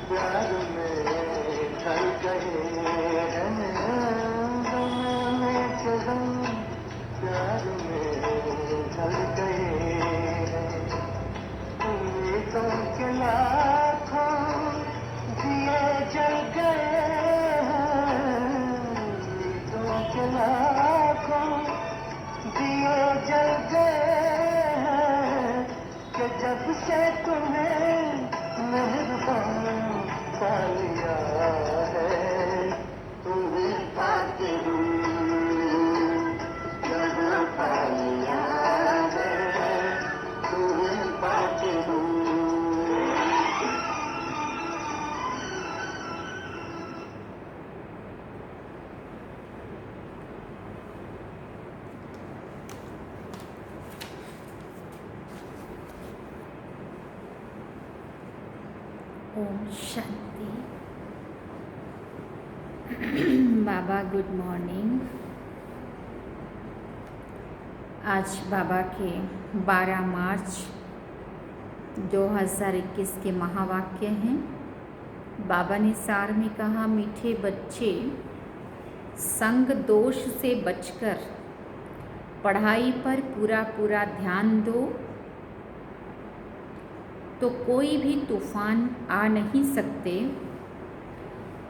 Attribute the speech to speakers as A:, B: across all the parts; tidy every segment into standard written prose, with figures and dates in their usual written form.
A: प्यार में ढल गए हैं जमाने के हम, प्यार में ढल गए हैं। उम्मीदों के लाखों दिए जल गए हैं, उम्मीदों के लाखों दिए जल गए हैं कि जब से तुम्हें मेहरबान पा लिया है, तुम्हें पाके यहाँ पा लिया है, तुम्हें पाके
B: ओम शांति। बाबा गुड मॉर्निंग। आज बाबा के 12 मार्च 2021 के महावाक्य हैं। बाबा ने सार में कहा, मीठे बच्चे संग दोष से बचकर पढ़ाई पर पूरा पूरा ध्यान दो तो कोई भी तूफान आ नहीं सकते,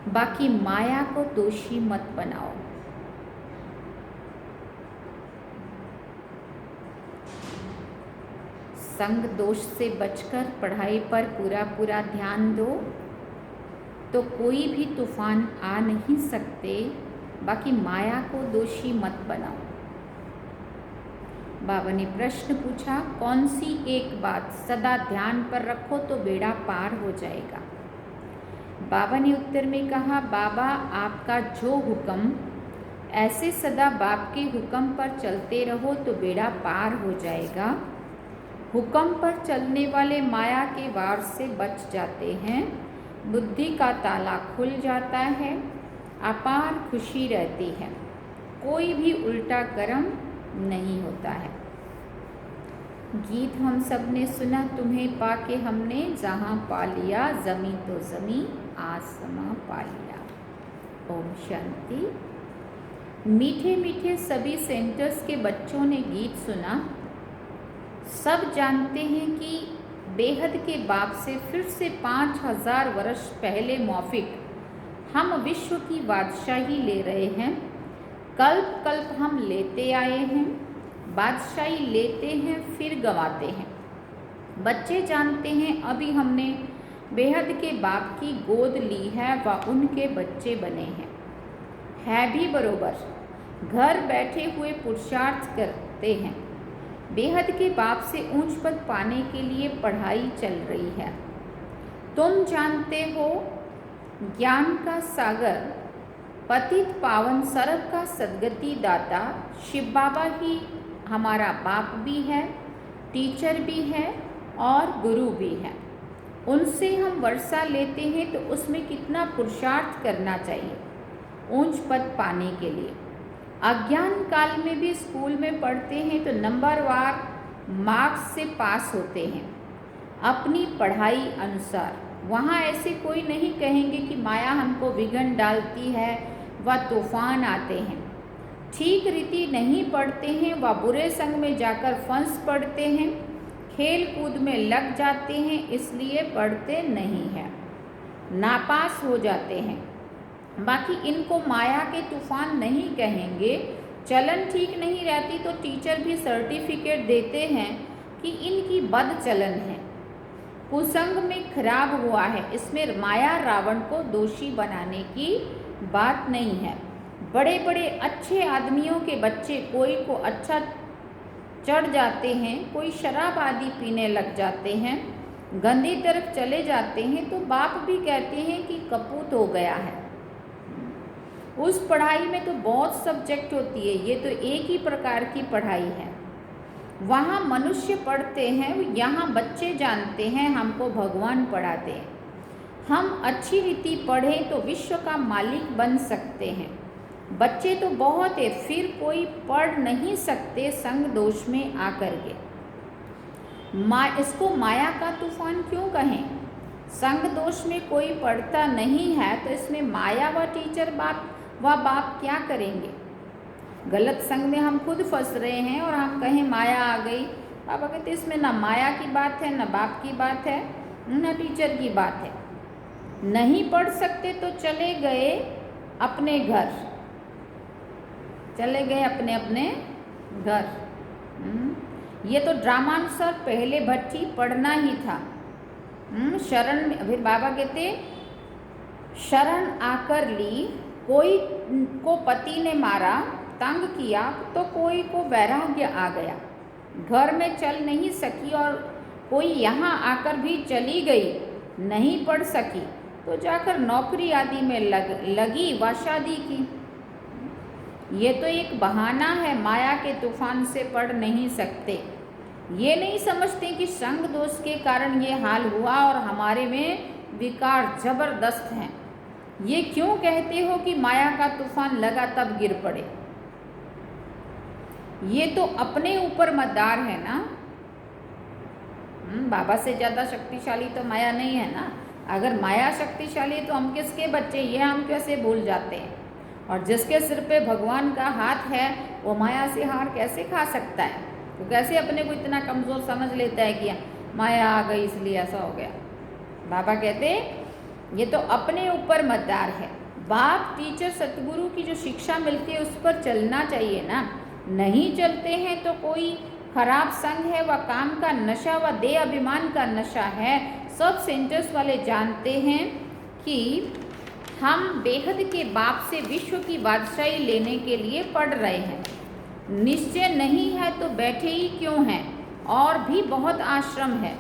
B: बाकी माया को दोषी मत बनाओ। संग दोष से बचकर पढ़ाई पर पूरा पूरा ध्यान दो तो कोई भी तूफान आ नहीं सकते, बाकी माया को दोषी मत बनाओ। बाबा ने प्रश्न पूछा, कौन सी एक बात सदा ध्यान पर रखो तो बेड़ा पार हो जाएगा। बाबा ने उत्तर में कहा, बाबा आपका जो हुक्म, ऐसे सदा बाप के हुक्म पर चलते रहो तो बेड़ा पार हो जाएगा। हुक्म पर चलने वाले माया के वार से बच जाते हैं, बुद्धि का ताला खुल जाता है, अपार खुशी रहती है, कोई भी उल्टा कर्म नहीं होता है। गीत हम सब ने सुना, तुम्हें पाके हमने जहाँ पा लिया, जमी तो जमी आसमां पा लिया। ओम शांति। मीठे मीठे सभी सेंटर्स के बच्चों ने गीत सुना। सब जानते हैं कि बेहद के बाप से फिर से 5000 वर्ष पहले मौफिक हम विश्व की बादशाही ले रहे हैं। कल्प कल्प हम लेते आए हैं, बादशाही लेते हैं फिर गंवाते हैं। बच्चे जानते हैं अभी हमने बेहद के बाप की गोद ली है व उनके बच्चे बने हैं। है भी बरोबर, घर बैठे हुए पुरुषार्थ करते हैं। बेहद के बाप से ऊंच पद पाने के लिए पढ़ाई चल रही है। तुम जानते हो, ज्ञान का सागर, पतित पावन सर्व का सद्गति दाता शिव बाबा ही हमारा बाप भी है, टीचर भी है और गुरु भी है। उनसे हम वर्षा लेते हैं तो उसमें कितना पुरुषार्थ करना चाहिए ऊंच पद पाने के लिए। अज्ञान काल में भी स्कूल में पढ़ते हैं तो नंबरवार मार्क्स से पास होते हैं अपनी पढ़ाई अनुसार। वहाँ ऐसे कोई नहीं कहेंगे कि माया हमको विघन डालती है व तूफान आते हैं। ठीक रीति नहीं पढ़ते हैं व बुरे संग में जाकर फंस पड़ते हैं, खेल कूद में लग जाते हैं, इसलिए पढ़ते नहीं हैं, नापास हो जाते हैं। बाकी इनको माया के तूफान नहीं कहेंगे। चलन ठीक नहीं रहती तो टीचर भी सर्टिफिकेट देते हैं कि इनकी बद चलन है, कुसंग में खराब हुआ है। इसमें माया रावण को दोषी बनाने की बात नहीं है। बड़े बड़े अच्छे आदमियों के बच्चे कोई को अच्छा चढ़ जाते हैं, कोई शराब आदि पीने लग जाते हैं, गंदी तरफ चले जाते हैं तो बाप भी कहते हैं कि कपूत हो गया है। उस पढ़ाई में तो बहुत सब्जेक्ट होती है, ये तो एक ही प्रकार की पढ़ाई है। वहाँ मनुष्य पढ़ते हैं, यहाँ बच्चे जानते हैं हमको भगवान पढ़ाते हैं। हम अच्छी रीति पढ़ें तो विश्व का मालिक बन सकते हैं। बच्चे तो बहुत है, फिर कोई पढ़ नहीं सकते संग दोष में आकर के। इसको माया का तूफान क्यों कहें? संग दोष में कोई पड़ता नहीं है तो इसमें माया व टीचर बाप क्या करेंगे। गलत संग में हम खुद फंस रहे हैं और हम कहें माया आ गई। बाबा कहते इसमें ना माया की बात है, ना बाप की बात है, ना टीचर की बात है। नहीं पढ़ सकते तो चले गए अपने घर, चले गए अपने अपने घर। ये तो ड्रामानुसार पहले भट्टी पढ़ना ही था। शरण में फिर बाबा कहते शरण आकर ली, कोई को पति ने मारा तंग किया तो कोई को वैराग्य आ गया। घर में चल नहीं सकी और कोई यहाँ आकर भी चली गई, नहीं पढ़ सकी तो जाकर नौकरी आदि में लगी व शादी की। ये तो एक बहाना है, माया के तूफान से पढ़ नहीं सकते। ये नहीं समझते कि संग दोष के कारण ये हाल हुआ और हमारे में विकार जबरदस्त हैं। ये क्यों कहते हो कि माया का तूफान लगा तब गिर पड़े? ये तो अपने ऊपर मदार है ना। बाबा से ज़्यादा शक्तिशाली तो माया नहीं है ना। अगर माया शक्तिशाली तो हम किसके बच्चे, ये हम कैसे भूल जाते हैं। और जिसके सिर पे भगवान का हाथ है वो माया से हार कैसे खा सकता है? तो कैसे अपने को इतना कमज़ोर समझ लेता है कि माया आ गई इसलिए ऐसा हो गया। बाबा कहते ये तो अपने ऊपर मतदार है। बाप टीचर सतगुरु की जो शिक्षा मिलती है उस पर चलना चाहिए ना। नहीं चलते हैं तो कोई खराब संग है, व काम का नशा व देह अभिमान का नशा है। सब सेंटर्स वाले जानते हैं कि हम बेहद के बाप से विश्व की बादशाही लेने के लिए पढ़ रहे हैं। निश्चय नहीं है तो बैठे ही क्यों हैं, और भी बहुत आश्रम है।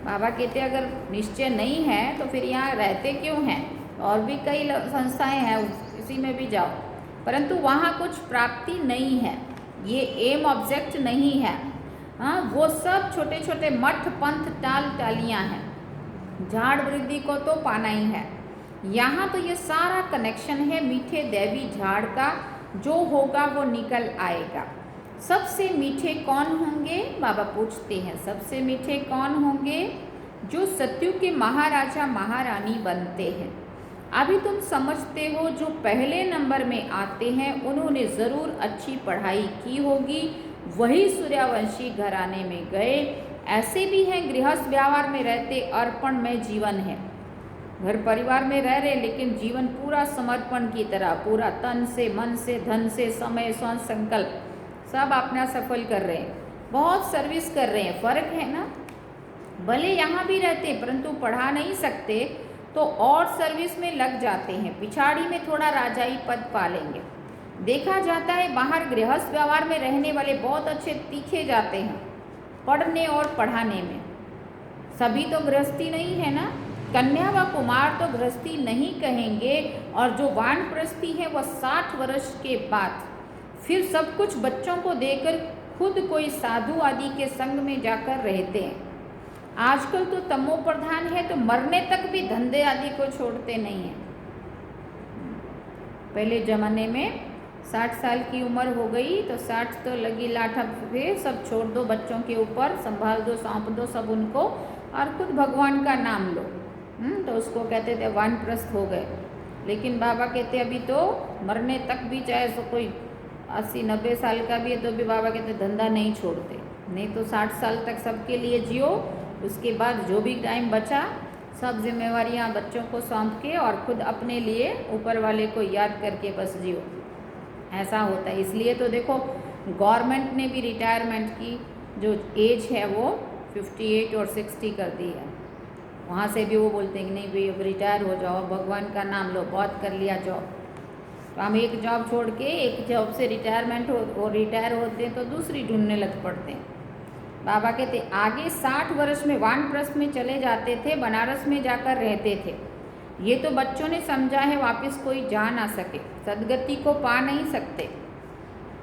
B: बाबा कहते अगर निश्चय नहीं है तो फिर यहाँ रहते क्यों हैं, और भी कई संस्थाएं हैं, इसी में भी जाओ, परंतु वहाँ कुछ प्राप्ति नहीं है। ये एम ऑब्जेक्ट नहीं है। हाँ, वो सब छोटे छोटे मठ पंथ टाल टालियाँ हैं। झाड़ वृद्धि को तो पाना ही है। यहाँ तो ये सारा कनेक्शन है मीठे दैवी झाड़ का, जो होगा वो निकल आएगा। सबसे मीठे कौन होंगे? बाबा पूछते हैं सबसे मीठे कौन होंगे? जो सत्युग के महाराजा महारानी बनते हैं। अभी तुम समझते हो जो पहले नंबर में आते हैं उन्होंने ज़रूर अच्छी पढ़ाई की होगी, वही सूर्यवंशी घराने में गए। ऐसे भी हैं गृहस्थ व्यवहार में रहते, अर्पण में जीवन है। घर परिवार में रह रहे लेकिन जीवन पूरा समर्पण की तरह, पूरा तन से, मन से, धन से, समय, स्वयं संकल्प सब अपना सफल कर रहे हैं, बहुत सर्विस कर रहे हैं। फ़र्क है ना। भले यहाँ भी रहते परंतु पढ़ा नहीं सकते तो और सर्विस में लग जाते हैं, पिछाड़ी में थोड़ा राजाई पद पा लेंगे। देखा जाता है बाहर गृहस्थ व्यवहार में रहने वाले बहुत अच्छे तीखे जाते हैं पढ़ने और पढ़ाने में। सभी तो गृहस्थी नहीं है ना। कन्या व कुमार तो गृहस्थी नहीं कहेंगे, और जो वानप्रस्थी है वह 60 वर्ष के बाद फिर सब कुछ बच्चों को देकर खुद कोई साधु आदि के संग में जाकर रहते हैं। आजकल तो तमो प्रधान है तो मरने तक भी धंधे आदि को छोड़ते नहीं हैं। पहले ज़माने में 60 साल की उम्र हो गई तो 60 तो लगी लाठा फिर सब छोड़ दो, बच्चों के ऊपर संभाल दो, सौंप दो सब उनको, और खुद भगवान का नाम लो। तो उसको कहते थे वानप्रस्थ हो गए। लेकिन बाबा कहते अभी तो मरने तक भी, चाहे तो कोई 80-90 साल का भी है तो भी बाबा कहते धंधा नहीं छोड़ते। नहीं तो 60 साल तक सबके लिए जियो, उसके बाद जो भी टाइम बचा सब जिम्मेवारियां बच्चों को सौंप के और खुद अपने लिए ऊपर वाले को याद करके बस जियो। ऐसा होता है। इसलिए तो देखो गवर्नमेंट ने भी रिटायरमेंट की जो एज है वो 58 और 60 कर दी है। वहाँ से भी वो बोलते हैं कि नहीं भाई अब रिटायर हो जाओ, भगवान का नाम लो, बहुत कर लिया जॉब। तो हम एक जॉब छोड़ के एक जॉब से रिटायरमेंट हो रिटायर होते हैं तो दूसरी ढूंढने लग पड़ते हैं। बाबा कहते आगे 60 वर्ष में वानप्रस्थ में चले जाते थे, बनारस में जाकर रहते थे। ये तो बच्चों ने समझा है वापस कोई जा ना सके, सदगति को पा नहीं सकते।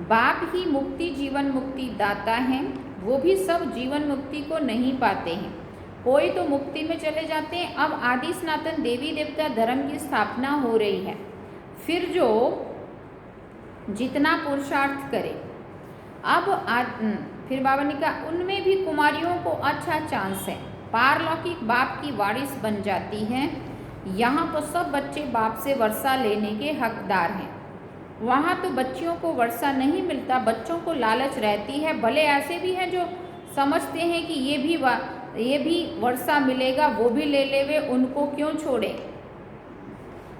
B: बाप ही मुक्ति जीवन मुक्ति दाता हैं, वो भी सब जीवन मुक्ति को नहीं पाते हैं। कोई तो मुक्ति में चले जाते हैं। अब आदि सनातन देवी देवता धर्म की स्थापना हो रही है, फिर जो जितना पुरुषार्थ करे। अब फिर बाबा ने कहा उनमें भी कुमारियों को अच्छा चांस है। पारलौकिक बाप की वारिस बन जाती हैं। यहाँ तो सब बच्चे बाप से वर्षा लेने के हकदार हैं। वहाँ तो बच्चियों को वर्षा नहीं मिलता, बच्चों को लालच रहती है। भले ऐसे भी हैं जो समझते हैं कि ये भी वर्षा मिलेगा, वो भी ले लेवे, उनको क्यों छोड़े।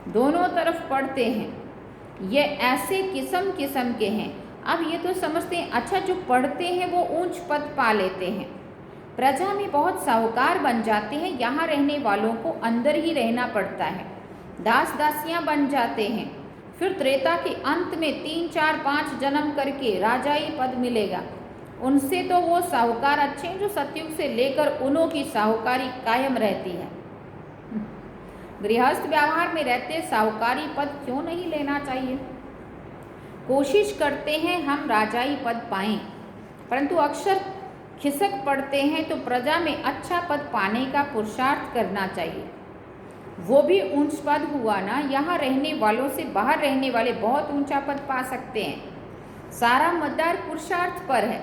B: दोनों तरफ पढ़ते हैं। ये ऐसे किस्म किस्म के हैं। अब ये तो समझते हैं, अच्छा जो पढ़ते हैं वो ऊंच पद पा लेते हैं, प्रजा में बहुत साहूकार बन जाते हैं। यहाँ रहने वालों को अंदर ही रहना पड़ता है, दास दासियाँ बन जाते हैं। फिर त्रेता के अंत में 3, 4, 5 जन्म करके राजाई पद मिलेगा। उनसे तो वो साहूकार अच्छे हैं जो सतयुग से लेकर उन्हों की साहूकारी कायम रहती है। गृहस्थ व्यवहार में रहते साहूकारी पद क्यों नहीं लेना चाहिए। कोशिश करते हैं हम राजाई पद पाएं, परंतु अक्सर खिसक पड़ते हैं। तो प्रजा में अच्छा पद पाने का पुरुषार्थ करना चाहिए। वो भी ऊंच पद हुआ ना। यहाँ रहने वालों से बाहर रहने वाले बहुत ऊंचा पद पा सकते हैं। सारा मदार पुरुषार्थ पर है।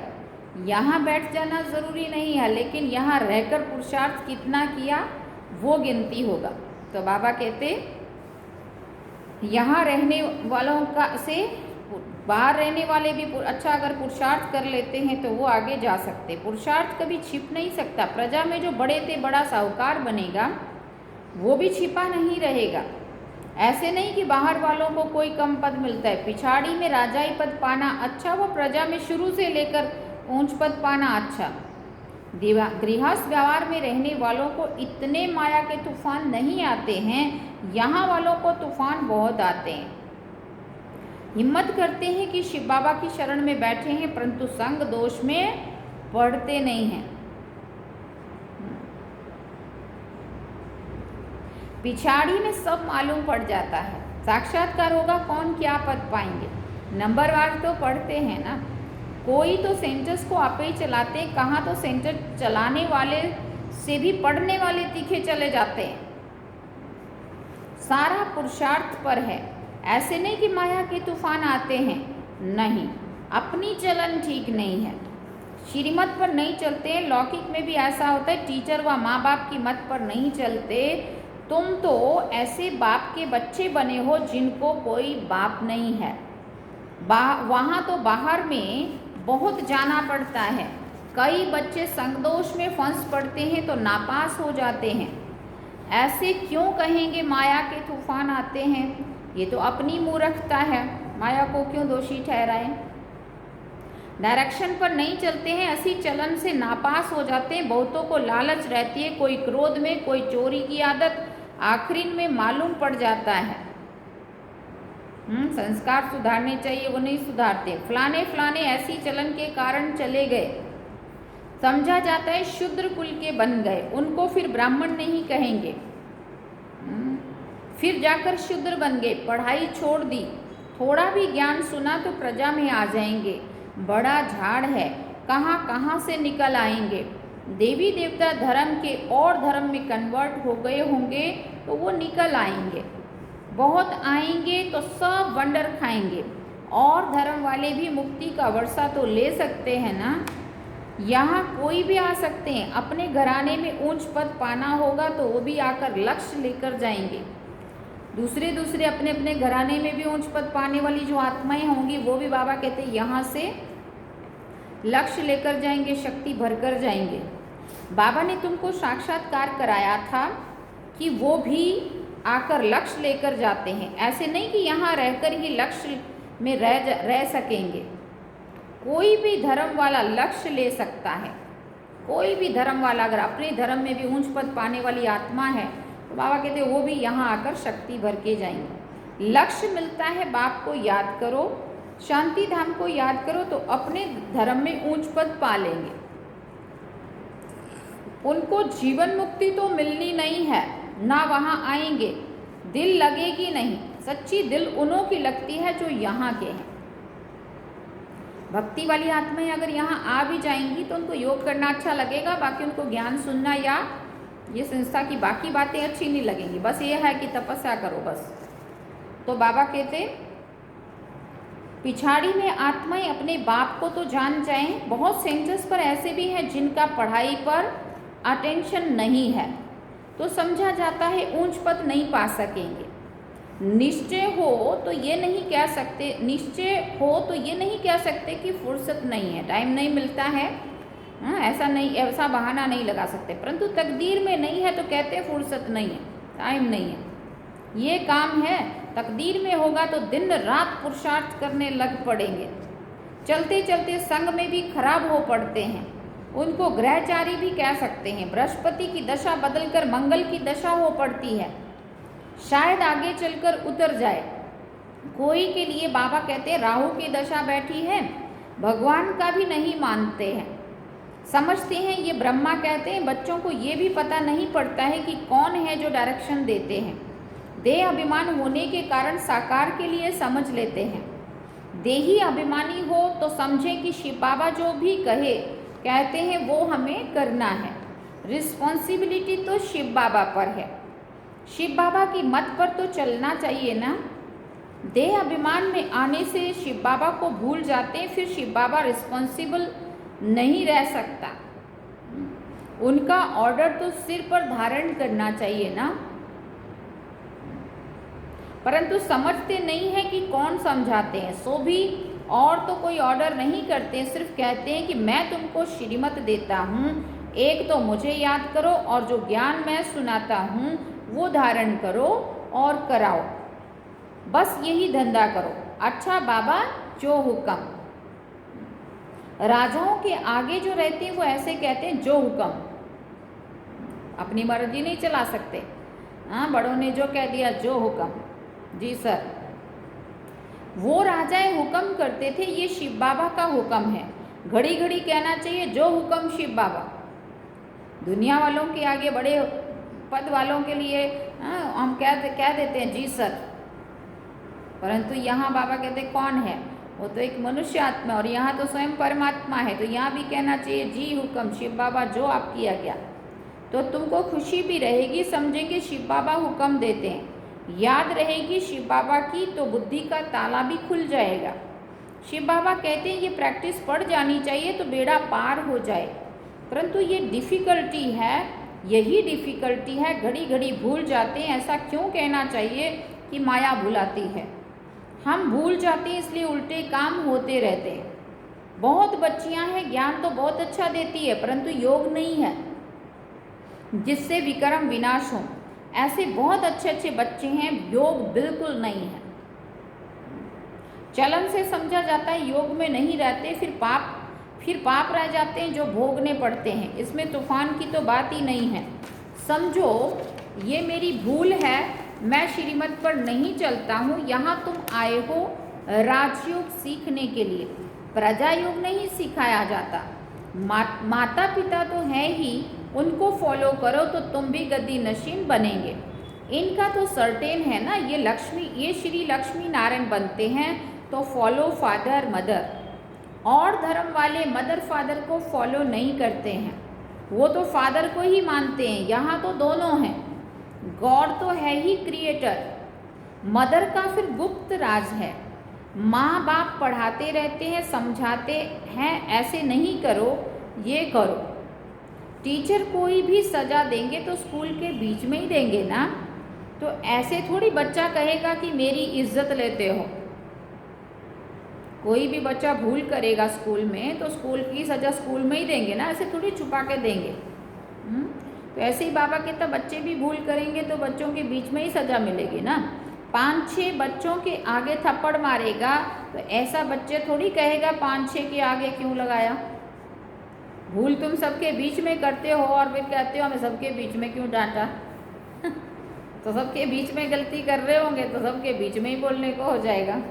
B: यहाँ बैठ जाना ज़रूरी नहीं है, लेकिन यहाँ रहकर पुरुषार्थ कितना किया वो गिनती होगा। तो बाबा कहते यहाँ रहने वालों का से बाहर रहने वाले भी अच्छा अगर पुरुषार्थ कर लेते हैं तो वो आगे जा सकते। पुरुषार्थ कभी छिप नहीं सकता। प्रजा में जो बड़े से बड़ा साहूकार बनेगा वो भी छिपा नहीं रहेगा। ऐसे नहीं कि बाहर वालों को कोई कम पद मिलता है। पिछाड़ी में राजाई पद पाना अच्छा, वो प्रजा में शुरू से लेकर ऊंच पद पाना अच्छा। गृहस्थ व्यवहार में रहने वालों को इतने माया के तूफान नहीं आते हैं। यहाँ वालों को तूफान बहुत आते हैं। हिम्मत करते हैं कि शिव बाबा की शरण में बैठे हैं, परंतु संग दोष में पढ़ते नहीं हैं। पिछाड़ी में सब मालूम पड़ जाता है। साक्षात्कार होगा, कौन क्या पद पाएंगे। नंबरवार तो पढ़ते हैं ना। कोई तो सेंटर्स को आप ही चलाते हैं, कहाँ तो सेंटर चलाने वाले से भी पढ़ने वाले तीखे चले जाते हैं। सारा पुरुषार्थ पर है। ऐसे नहीं कि माया के तूफान आते हैं, नहीं, अपनी चलन ठीक नहीं है, श्रीमत पर नहीं चलते हैं। लौकिक में भी ऐसा होता है, टीचर व माँ बाप की मत पर नहीं चलते। तुम तो ऐसे बाप के बच्चे बने हो जिनको कोई बाप नहीं है। वहाँ तो बाहर में बहुत जाना पड़ता है। कई बच्चे संगदोष में फंस पड़ते हैं तो नापास हो जाते हैं। ऐसे क्यों कहेंगे माया के तूफान आते हैं, ये तो अपनी मूर्खता है। माया को क्यों दोषी ठहराएं। डायरेक्शन पर नहीं चलते हैं, ऐसी चलन से नापास हो जाते हैं। बहुतों को लालच रहती है, कोई क्रोध में, कोई चोरी की आदत, आखिरी में मालूम पड़ जाता है। संस्कार सुधारने चाहिए, वो नहीं सुधारते। फलाने फलाने ऐसी चलन के कारण चले गए, समझा जाता है शूद्र कुल के बन गए, उनको फिर ब्राह्मण नहीं कहेंगे। फिर जाकर शूद्र बन गए, पढ़ाई छोड़ दी, थोड़ा भी ज्ञान सुना तो प्रजा में आ जाएंगे। बड़ा झाड़ है, कहाँ कहाँ से निकल आएंगे। देवी देवता धर्म के और धर्म में कन्वर्ट हो गए होंगे तो वो निकल आएंगे। बहुत आएंगे तो सब वंडर खाएंगे। और धर्म वाले भी मुक्ति का वर्षा तो ले सकते हैं ना। यहाँ कोई भी आ सकते हैं। अपने घराने में ऊंच पद पाना होगा तो वो भी आकर लक्ष्य लेकर जाएंगे। दूसरे अपने अपने घराने में भी ऊंच पद पाने वाली जो आत्माएं होंगी वो भी बाबा कहते हैं यहाँ से लक्ष्य लेकर जाएंगे, शक्ति भरकर जाएंगे। बाबा ने तुमको साक्षात्कार कराया था कि वो भी आकर लक्ष्य लेकर जाते हैं। ऐसे नहीं कि यहाँ रहकर ही लक्ष्य में रह सकेंगे। कोई भी धर्म वाला लक्ष्य ले सकता है। कोई भी धर्म वाला अगर अपने धर्म में भी ऊंच पद पाने वाली आत्मा है तो बाबा कहते हैं वो भी यहाँ आकर शक्ति भर के जाएंगे। लक्ष्य मिलता है, बाप को याद करो, शांति धाम को याद करो तो अपने धर्म में ऊंच पद पा लेंगे। उनको जीवन मुक्ति तो मिलनी नहीं है, ना वहाँ आएंगे, दिल लगेगी नहीं। सच्ची दिल उन्हों की लगती है जो यहाँ के हैं। भक्ति वाली आत्माएं अगर यहाँ आ भी जाएंगी तो उनको योग करना अच्छा लगेगा, बाकी उनको ज्ञान सुनना या ये संस्था की बाकी बातें अच्छी नहीं लगेंगी। बस ये है कि तपस्या करो बस। तो बाबा कहते पिछाड़ी में आत्माएं अपने बाप को तो जान जाएं। बहुत सेंटर्स पर ऐसे भी हैं जिनका पढ़ाई पर अटेंशन नहीं है तो समझा जाता है ऊंच पद नहीं पा सकेंगे। निश्चय हो तो ये नहीं कह सकते कि फुर्सत नहीं है, टाइम नहीं मिलता है, ऐसा बहाना नहीं लगा सकते। परंतु तकदीर में नहीं है तो कहते फुर्सत नहीं है, टाइम नहीं है, ये काम है। तकदीर में होगा तो दिन रात पुरुषार्थ करने लग पड़ेंगे। चलते चलते संग में भी खराब हो पड़ते हैं, उनको ग्रहचारी भी कह सकते हैं। बृहस्पति की दशा बदलकर मंगल की दशा हो पड़ती है, शायद आगे चलकर उतर जाए। कोई के लिए बाबा कहते हैं राहु की दशा बैठी है, भगवान का भी नहीं मानते हैं, समझते हैं ये ब्रह्मा कहते हैं। बच्चों को ये भी पता नहीं पड़ता है कि कौन है जो डायरेक्शन देते हैं। देह अभिमान होने के कारण साकार के लिए समझ लेते हैं। देही अभिमानी हो तो समझें कि शिव बाबा जो भी कहते हैं वो हमें करना है। रिस्पॉन्सिबिलिटी तो शिव बाबा पर है, शिव बाबा की मत पर तो चलना चाहिए ना। देह अभिमान में आने से शिव बाबा को भूल जाते हैं, फिर शिव बाबा रिस्पॉन्सिबल नहीं रह सकता। उनका ऑर्डर तो सिर पर धारण करना चाहिए ना, परंतु समझते नहीं है कि कौन समझाते हैं। सो भी और तो कोई ऑर्डर नहीं करते, सिर्फ कहते हैं कि मैं तुमको श्रीमत देता हूँ, एक तो मुझे याद करो और जो ज्ञान मैं सुनाता हूँ वो धारण करो और कराओ, बस यही धंधा करो। अच्छा बाबा जो हुक्म। राजाओं के आगे जो रहते हैं वो ऐसे कहते हैं जो हुक्म, अपनी मर्जी नहीं चला सकते। हाँ, बड़ों ने जो कह दिया जो हुक्म, जी सर। वो राजाएं हुक्म करते थे, ये शिव बाबा का हुक्म है। घड़ी घड़ी कहना चाहिए जो हुक्म शिव बाबा। दुनिया वालों के आगे, बड़े पद वालों के लिए हम कह देते हैं जी सर, परंतु यहाँ बाबा कहते कौन है, वो तो एक मनुष्य आत्मा, और यहाँ तो स्वयं परमात्मा है। तो यहाँ भी कहना चाहिए जी हुक्म शिव बाबा, जो आपकी आज्ञा। तो तुमको खुशी भी रहेगी, समझेंगे शिव बाबा हुक्म देते हैं, याद रहेगी शिव बाबा की, तो बुद्धि का ताला भी खुल जाएगा। शिव बाबा कहते हैं ये प्रैक्टिस पड़ जानी चाहिए तो बेड़ा पार हो जाए, परंतु ये डिफ़िकल्टी है, यही डिफ़िकल्टी है, घड़ी घड़ी भूल जाते हैं। ऐसा क्यों कहना चाहिए कि माया भुलाती है, हम भूल जाते हैं इसलिए उल्टे काम होते रहते हैं। बहुत बच्चियां हैं, ज्ञान तो बहुत अच्छा देती है, परंतु योग नहीं है जिससे विक्रम विनाश हो। ऐसे बहुत अच्छे अच्छे बच्चे हैं, योग बिल्कुल नहीं है। चलन से समझा जाता है, योग में नहीं रहते, फिर पाप रह जाते हैं जो भोगने पड़ते हैं। इसमें तूफान की तो बात ही नहीं है। समझो ये मेरी भूल है, मैं श्रीमत पर नहीं चलता हूँ। यहाँ तुम आए हो राजयोग सीखने के लिए, प्रजा योग नहीं सिखाया जाता। माता पिता तो है ही, उनको फॉलो करो तो तुम भी गद्दी नशीन बनेंगे। इनका तो सर्टेन है ना, ये श्री लक्ष्मी नारायण बनते हैं तो फॉलो फादर मदर। और धर्म वाले मदर फादर को फॉलो नहीं करते हैं, वो तो फादर को ही मानते हैं। यहाँ तो दोनों हैं, गॉड तो है ही क्रिएटर, मदर का फिर गुप्त राज है। माँ बाप पढ़ाते रहते हैं, समझाते हैं ऐसे नहीं करो, ये करो। टीचर कोई भी सजा देंगे तो स्कूल के बीच में ही देंगे ना, तो ऐसे थोड़ी बच्चा कहेगा कि मेरी इज्जत लेते हो। कोई भी बच्चा भूल करेगा स्कूल में तो स्कूल की सज़ा स्कूल में ही देंगे ना, ऐसे थोड़ी छुपा के देंगे। तो ऐसे ही बाबा कहता बच्चे भी भूल करेंगे तो बच्चों के बीच में ही सज़ा मिलेगी ना। 5-6 बच्चों के आगे थप्पड़ मारेगा तो ऐसा बच्चे थोड़ी कहेगा 5-6 के आगे क्यों लगाया। भूल तुम सबके बीच में करते हो और फिर कहते हो हमें सबके बीच में क्यों डांटा। तो सबके बीच में गलती कर रहे होंगे तो सबके बीच में ही बोलने को हो जाएगा।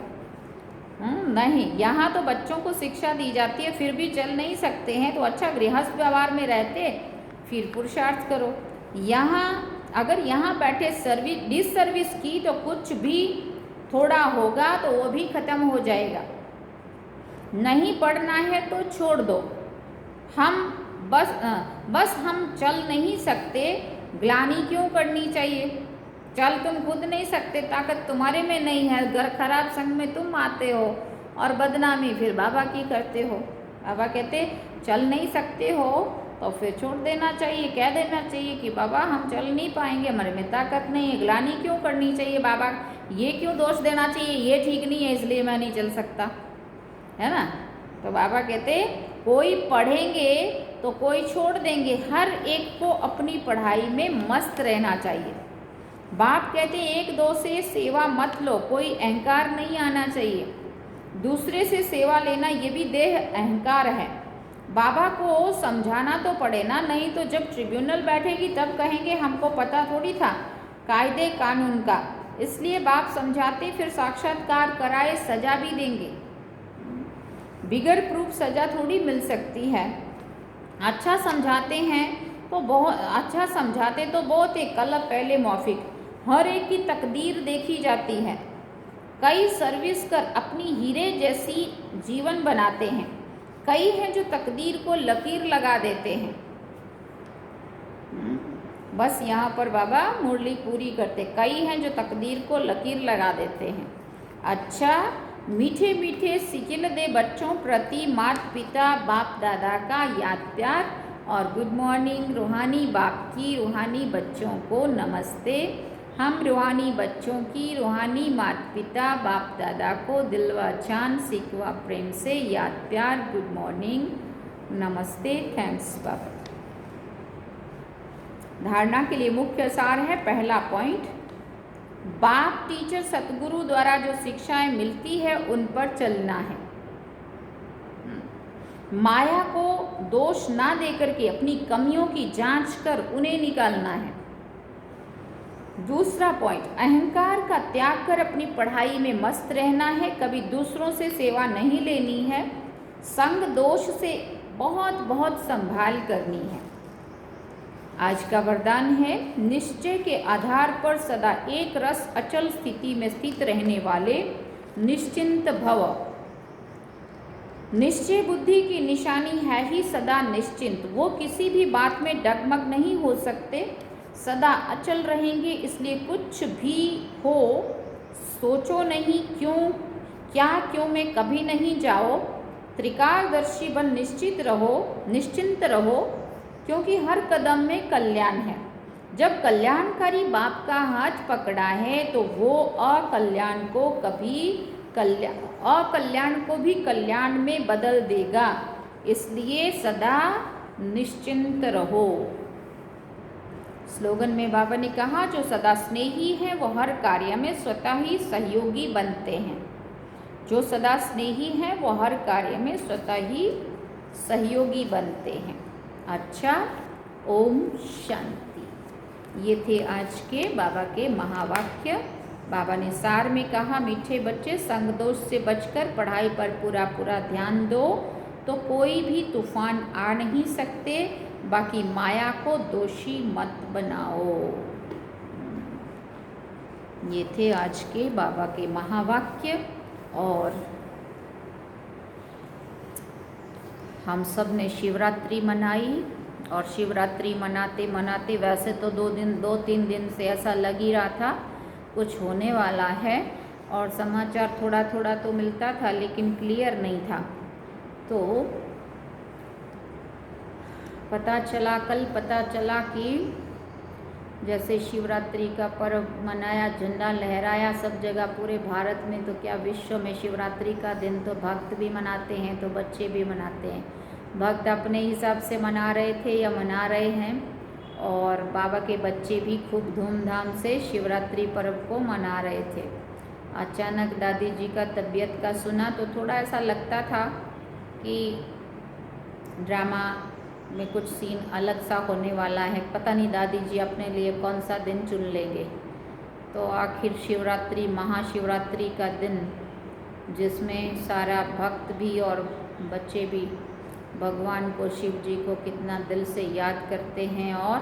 B: नहीं, यहाँ तो बच्चों को शिक्षा दी जाती है, फिर भी चल नहीं सकते हैं तो अच्छा गृहस्थ व्यवहार में रहते, फिर पुरुषार्थ करो। यहाँ अगर यहाँ बैठे डिसर्विस की तो कुछ भी थोड़ा होगा तो वो भी खत्म हो जाएगा। नहीं पढ़ना है तो छोड़ दो, हम बस हम चल नहीं सकते, ग्लानि क्यों करनी चाहिए। चल तुम खुद नहीं सकते, ताकत तुम्हारे में नहीं है, घर खराब संग में तुम आते हो और बदनामी फिर बाबा की करते हो। बाबा कहते चल नहीं सकते हो तो फिर छोड़ देना चाहिए, कह देना चाहिए कि बाबा हम चल नहीं पाएंगे, हमारे में ताकत नहीं है। ग्लानि क्यों करनी चाहिए बाबा, ये क्यों दोष देना चाहिए, ये ठीक नहीं है इसलिए मैं नहीं चल सकता, है ना। तो बाबा कहते कोई पढ़ेंगे तो कोई छोड़ देंगे, हर एक को अपनी पढ़ाई में मस्त रहना चाहिए। बाप कहते एक दो से सेवा मत लो, कोई अहंकार नहीं आना चाहिए। दूसरे से सेवा लेना ये भी देह अहंकार है। बाबा को समझाना तो पड़े ना, नहीं तो जब ट्रिब्यूनल बैठेगी तब कहेंगे हमको पता थोड़ी था कायदे कानून का, इसलिए बाप समझाते फिर साक्षात्कार कराए सजा भी देंगे। बिगर प्रूफ सजा थोड़ी मिल सकती है। अच्छा समझाते हैं तो बहुत अच्छा समझाते तो बहुत एक कल पहले मौफिक, हर एक की तकदीर देखी जाती है। कई सर्विस कर अपनी हीरे जैसी जीवन बनाते हैं, कई हैं जो तकदीर को लकीर लगा देते हैं। बस यहाँ पर बाबा मुरली पूरी करते, कई हैं जो तकदीर को लकीर लगा देते हैं। अच्छा, मीठे मीठे सिकिल दे बच्चों प्रति माता पिता बाप दादा का याद प्यार और गुड मॉर्निंग। रूहानी बाप की रूहानी बच्चों को नमस्ते। हम रूहानी बच्चों की रूहानी माता पिता बाप दादा को दिल व जान सीख व प्रेम से याद प्यार, गुड मॉर्निंग, नमस्ते, थैंक्स बाबा। धारणा के लिए मुख्य सार है, पहला पॉइंट, बाप टीचर सतगुरु द्वारा जो शिक्षाएं मिलती है उन पर चलना है। माया को दोष ना देकर के अपनी कमियों की जांच कर उन्हें निकालना है। दूसरा पॉइंट, अहंकार का त्याग कर अपनी पढ़ाई में मस्त रहना है, कभी दूसरों से सेवा नहीं लेनी है, संग दोष से बहुत बहुत संभाल करनी है। आज का वरदान है, निश्चय के आधार पर सदा एक रस अचल स्थिति में स्थित रहने वाले निश्चिंत भव। निश्चय बुद्धि की निशानी है ही सदा निश्चिंत, वो किसी भी बात में डगमग नहीं हो सकते, सदा अचल रहेंगे। इसलिए कुछ भी हो सोचो नहीं क्यों क्या क्यों में कभी नहीं जाओ, त्रिकालदर्शी बन निश्चिंत रहो, क्योंकि हर कदम में कल्याण है। जब कल्याणकारी बाप का हाथ पकड़ा है तो वो अकल्याण को भी कल्याण में बदल देगा, इसलिए सदा निश्चिंत रहो। स्लोगन में बाबा ने कहा, जो सदा स्नेही है वो हर कार्य में स्वतः ही सहयोगी बनते हैं। जो सदा स्नेही है वो हर कार्य में स्वतः ही सहयोगी बनते हैं। अच्छा, ओम शांति। ये थे आज के बाबा के महावाक्य। बाबा ने सार में कहा, मीठे बच्चे संग दोष से बचकर पढ़ाई पर पूरा पूरा ध्यान दो तो कोई भी तूफान आ नहीं सकते, बाकी माया को दोषी मत बनाओ। ये थे आज के बाबा के महावाक्य। और हम सब ने शिवरात्रि मनाई, और शिवरात्रि मनाते मनाते वैसे तो 2-3 दिन से ऐसा लग ही रहा था कुछ होने वाला है, और समाचार थोड़ा थोड़ा तो मिलता था लेकिन क्लियर नहीं था। तो कल पता चला कि जैसे शिवरात्रि का पर्व मनाया, झंडा लहराया सब जगह पूरे भारत में, तो क्या विश्व में शिवरात्रि का दिन तो भक्त भी मनाते हैं तो बच्चे भी मनाते हैं। भक्त अपने हिसाब से मना रहे थे या मना रहे हैं, और बाबा के बच्चे भी खूब धूमधाम से शिवरात्रि पर्व को मना रहे थे। अचानक दादी जी का तबीयत का सुना तो थोड़ा ऐसा लगता था कि ड्रामा में कुछ सीन अलग सा होने वाला है, पता नहीं दादी जी अपने लिए कौन सा दिन चुन लेंगे। तो आखिर शिवरात्रि, महाशिवरात्रि का दिन, जिसमें सारा भक्त भी और बच्चे भी भगवान को, शिव जी को कितना दिल से याद करते हैं, और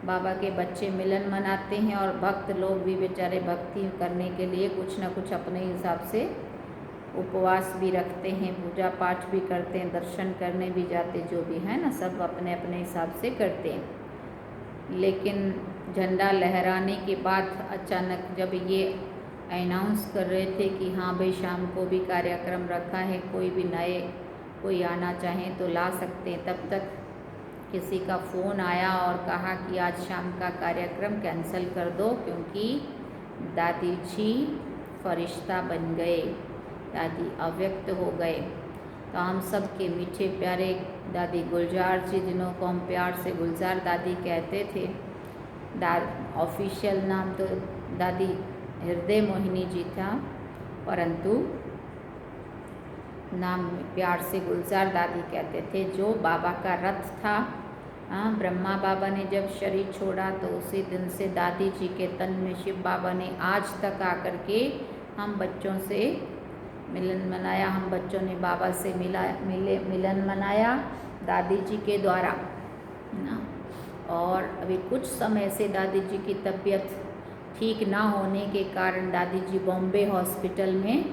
B: बाबा के बच्चे मिलन मनाते हैं, और भक्त लोग भी बेचारे भक्ति करने के लिए कुछ ना कुछ अपने हिसाब से उपवास भी रखते हैं, पूजा पाठ भी करते हैं, दर्शन करने भी जाते, जो भी है ना, सब अपने अपने हिसाब से करते हैं। लेकिन झंडा लहराने के बाद अचानक जब ये अनाउंस कर रहे थे कि हाँ भाई शाम को भी कार्यक्रम रखा है, कोई भी नए कोई आना चाहें तो ला सकते हैं, तब तक किसी का फ़ोन आया और कहा कि आज शाम का कार्यक्रम कैंसिल कर दो क्योंकि दादी जी फरिश्ता बन गए, दादी अव्यक्त हो गए। तो हम सब के मीठे प्यारे दादी गुलजार जी, जिनको हम प्यार से गुलजार दादी कहते थे, ऑफिशियल नाम तो दादी हृदय मोहिनी जी था, परंतु नाम प्यार से गुलजार दादी कहते थे, जो बाबा का रथ था। हाँ, ब्रह्मा बाबा ने जब शरीर छोड़ा तो उसी दिन से दादी जी के तन में शिव बाबा ने आज तक आकर के हम बच्चों से मिलन मनाया, हम बच्चों ने बाबा से मिलन मनाया दादी जी के द्वारा ना। और अभी कुछ समय से दादी जी की तबीयत ठीक ना होने के कारण दादी जी बॉम्बे हॉस्पिटल में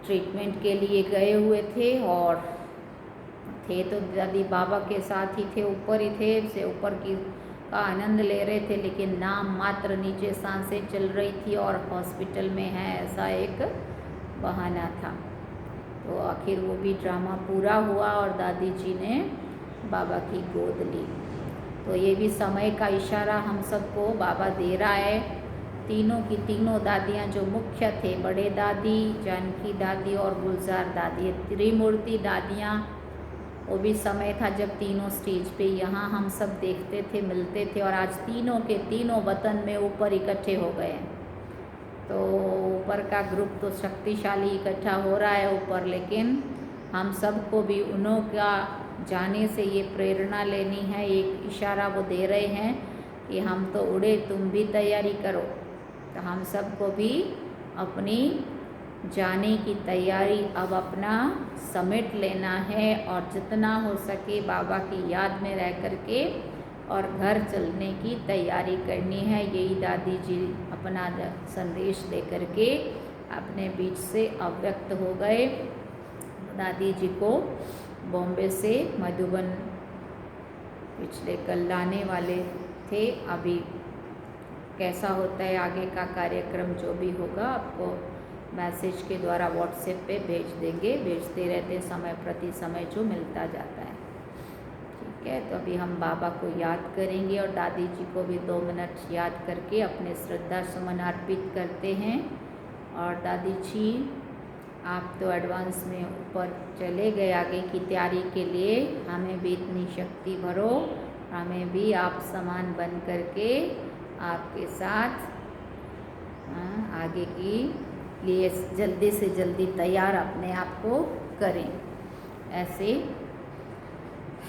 B: ट्रीटमेंट के लिए गए हुए थे, और थे तो दादी बाबा के साथ ही थे, ऊपर ही थे, से ऊपर की का आनंद ले रहे थे, लेकिन नाम मात्र नीचे सांसें चल रही थी और हॉस्पिटल में है ऐसा एक बहाना था। तो आखिर वो भी ड्रामा पूरा हुआ और दादी जी ने बाबा की गोद ली। तो ये भी समय का इशारा हम सबको बाबा दे रहा है। तीनों की तीनों दादियाँ जो मुख्य थे, बड़े दादी, जानकी दादी और गुलजार दादी, त्रिमूर्ति दादियाँ, वो भी समय था जब तीनों स्टेज पे यहाँ हम सब देखते थे, मिलते थे, और आज तीनों के तीनों वतन में ऊपर इकट्ठे हो गए हैं। तो ऊपर का ग्रुप तो शक्तिशाली इकट्ठा हो रहा है ऊपर, लेकिन हम सबको भी उन्हों का जाने से ये प्रेरणा लेनी है। एक इशारा वो दे रहे हैं कि हम तो उड़े, तुम भी तैयारी करो। तो हम सबको भी अपनी जाने की तैयारी अब अपना समेट लेना है, और जितना हो सके बाबा की याद में रह कर के और घर चलने की तैयारी करनी है। यही दादी जी अपना संदेश दे कर के अपने बीच से अव्यक्त हो गए। दादी जी को बॉम्बे से मधुबन पिछले कल लाने वाले थे। अभी कैसा होता है आगे का कार्यक्रम, जो भी होगा आपको मैसेज के द्वारा व्हाट्सएप पे भेज देंगे, भेजते रहते समय प्रति समय जो मिलता जाता है। ठीक है, तो अभी हम बाबा को याद करेंगे और दादी जी को भी 2 मिनट याद करके अपने श्रद्धा सुमन अर्पित करते हैं। और दादी जी, आप तो एडवांस में ऊपर चले गए आगे की तैयारी के लिए, हमें भी इतनी शक्ति भरो, हमें भी आप समान बन करके आपके साथ आगे की लिए जल्दी से जल्दी तैयार अपने आप को करें। ऐसे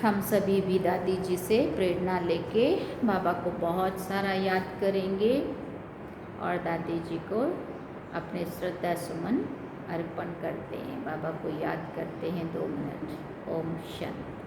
B: हम सभी भी दादी जी से प्रेरणा लेके बाबा को बहुत सारा याद करेंगे और दादी जी को अपने श्रद्धा सुमन अर्पण करते हैं। बाबा को याद करते हैं 2 मिनट। ओम शांति।